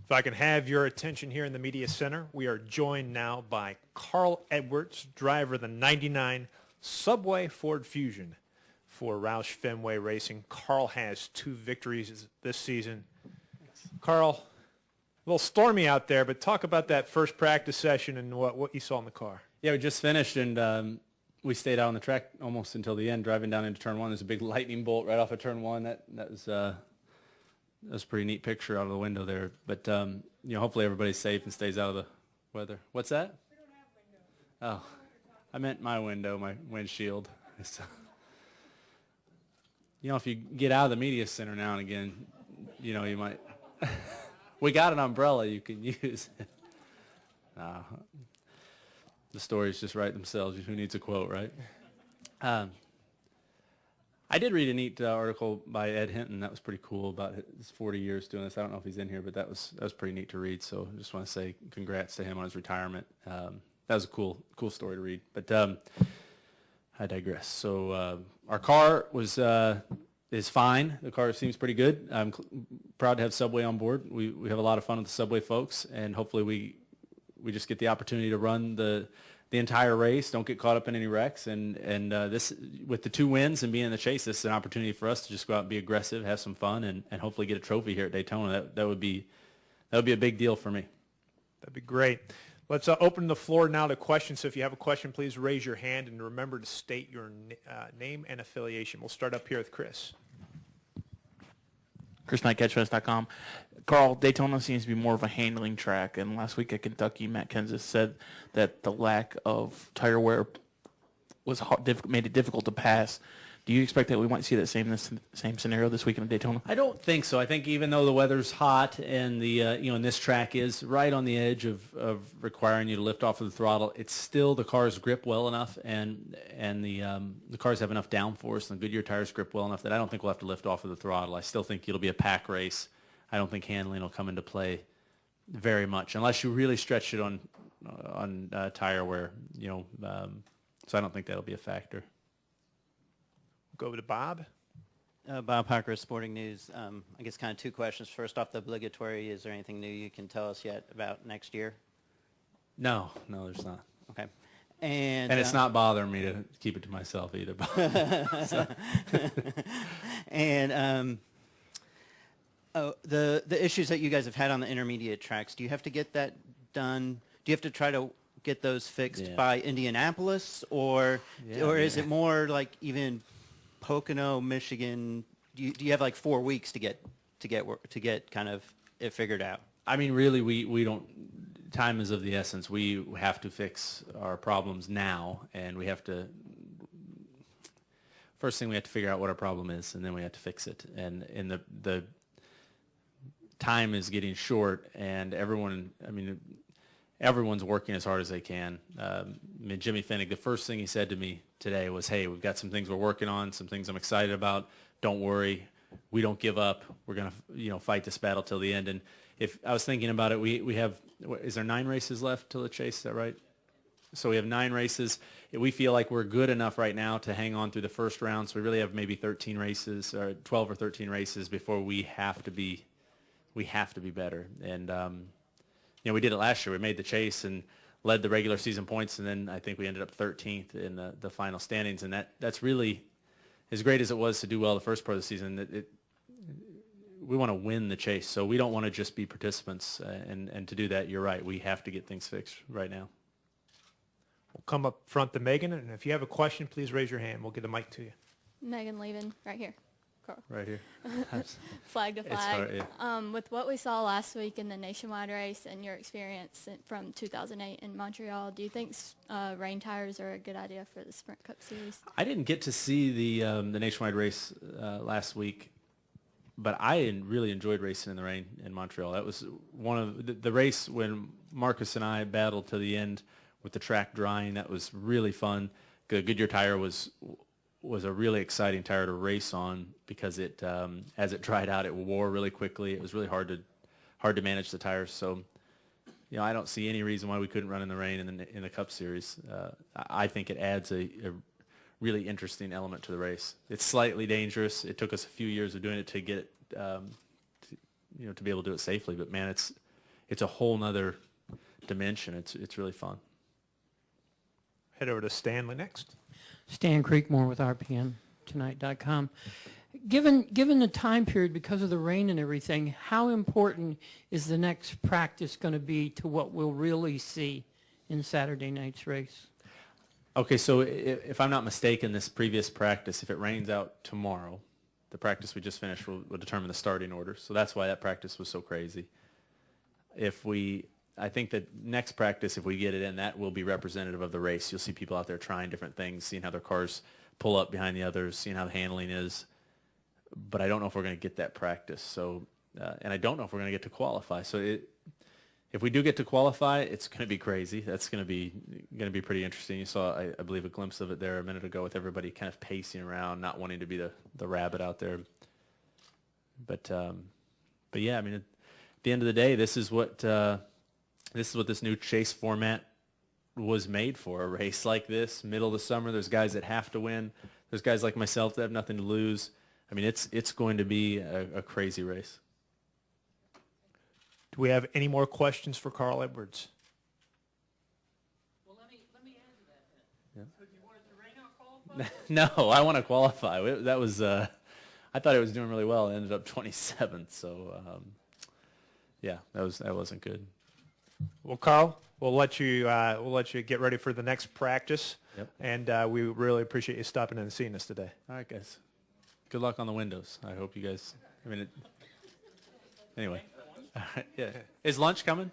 If I can have your attention here in the media center, we are joined now by Carl Edwards, driver of the 99 Subway Ford Fusion for Roush Fenway Racing. Carl has 2 victories this season. Carl, a little stormy out there, but talk about that first practice session and what you saw in the car. Yeah, we just finished, and we stayed out on the track almost until the end, driving down into Turn 1. There's a big lightning bolt right off of Turn 1. That was a pretty neat picture out of the window there. But, hopefully everybody's safe and stays out of the weather. What's that? We don't have windows. Oh, I meant my window, my windshield. If you get out of the media center now and again, you might. We got an umbrella you can use. The stories just write themselves. Who needs a quote, right? I did read a neat article by Ed Hinton. That was pretty cool about his 40 years doing this. I don't know if he's in here, but that was pretty neat to read. So I just want to say congrats to him on his retirement. That was a cool story to read. But I digress. So our car is fine. The car seems pretty good. I'm proud to have Subway on board. We have a lot of fun with the Subway folks, and hopefully we just get the opportunity to run the entire race, don't get caught up in any wrecks, and this, with the 2 wins and being in the chase, this is an opportunity for us to just go out and be aggressive, have some fun, and hopefully get a trophy here at Daytona. That would be a big deal for me. That'd be great. Let's open the floor now to questions. So if you have a question, please raise your hand, and remember to state your name and affiliation. We'll start up here with Chris. Chris Knight, CatchFest.com. Carl, Daytona seems to be more of a handling track, and last week at Kentucky, Matt Kenseth said that the lack of tire wear made it difficult to pass. Do you expect that we might see that same scenario this weekend at Daytona? I don't think so. I think even though the weather's hot and the and this track is right on the edge of requiring you to lift off of the throttle, it's still the cars grip well enough, and the cars have enough downforce, and the Goodyear tires grip well enough that I don't think we'll have to lift off of the throttle. I still think it'll be a pack race. I don't think handling will come into play very much unless you really stretch it on tire wear. So I don't think that'll be a factor. Go over to Bob. Bob Parker, Sporting News. I guess kind of 2 questions. First off, the obligatory, is there anything new you can tell us yet about next year? No, there's not. Okay. And it's not bothering me to keep it to myself either. And the issues that you guys have had on the intermediate tracks, do you have to get that done? Do you have to try to get those fixed by Indianapolis, or is it more like even Pocono, Michigan? Do you have like 4 weeks to get kind of it figured out? I mean, really, we don't. Time is of the essence. We have to fix our problems now, and we have to. First thing, we have to figure out what our problem is, and then we have to fix it. And in the time is getting short, and everyone's working as hard as they can. Jimmy Finnick, the first thing he said to me today was, "Hey, we've got some things we're working on, some things I'm excited about. Don't worry, we don't give up. We're gonna, fight this battle till the end." And if I was thinking about it, we have, is there 9 races left till the chase? Is that right? So we have 9 races. We feel like we're good enough right now to hang on through the first round. So we really have maybe 13 races, or 12 or 13 races before we have to be better. And we did it last year. We made the chase and led the regular season points, and then I think we ended up 13th in the final standings. And that's really, as great as it was to do well the first part of the season, we want to win the chase. So we don't want to just be participants. And to do that, you're right, we have to get things fixed right now. We'll come up front to Megan, and if you have a question, please raise your hand. We'll get a mic to you. Megan Levin, right here. Carl. Right here. Flag to flag. Hard, yeah. With what we saw last week in the nationwide race and your experience from 2008 in Montreal, do you think rain tires are a good idea for the Sprint Cup Series? I didn't get to see the nationwide race last week, but I really enjoyed racing in the rain in Montreal. That was one of the race when Marcus and I battled to the end with the track drying. That was really fun. The Goodyear tire was a really exciting tire to race on because it, as it dried out, it wore really quickly. It was really hard to manage the tires. So, I don't see any reason why we couldn't run in the rain in the Cup Series. I think it adds a really interesting element to the race. It's slightly dangerous. It took us a few years of doing it to get it, to be able to do it safely. But man, it's a whole nother dimension. It's really fun. Head over to Stanley next. Stan Creekmore with RPMTonight.com. Given the time period, because of the rain and everything, how important is the next practice going to be to what we'll really see in Saturday night's race? Okay, so if I'm not mistaken, this previous practice, if it rains out tomorrow, the practice we just finished will determine the starting order. So that's why that practice was so crazy. I think that next practice, if we get it in, that will be representative of the race. You'll see people out there trying different things, seeing how their cars pull up behind the others, seeing how the handling is. But I don't know if we're going to get that practice. So, and I don't know if we're going to get to qualify. So if we do get to qualify, it's going to be crazy. That's going to be pretty interesting. You saw, I believe, a glimpse of it there a minute ago with everybody kind of pacing around, not wanting to be the rabbit out there. But yeah, I mean, at the end of the day, this is what this new chase format was made for. A race like this, middle of the summer. There's guys that have to win. There's guys like myself that have nothing to lose. I mean, it's going to be a crazy race. Do we have any more questions for Carl Edwards? Well, let me answer that then. Yeah. So do you want it to rain out qualify? No, I want to qualify. That was I thought it was doing really well. It ended up 27th. So yeah, that wasn't good. Well, Carl, we'll let you get ready for the next practice. Yep. And we really appreciate you stopping in and seeing us today. All right, guys. Good luck on the windows. I hope you guys. I mean, anyway. All right, yeah. Is lunch coming?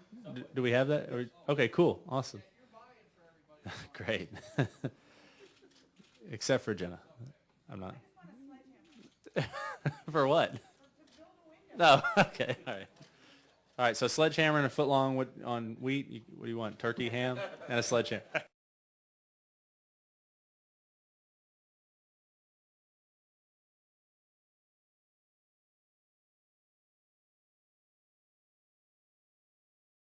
Do we have that? Okay, cool. Awesome. Great. Except for Jenna. I'm not. For what? No. Okay. All right. All right. So sledgehammer and a foot long on wheat. What do you want? Turkey, ham, and a sledgehammer.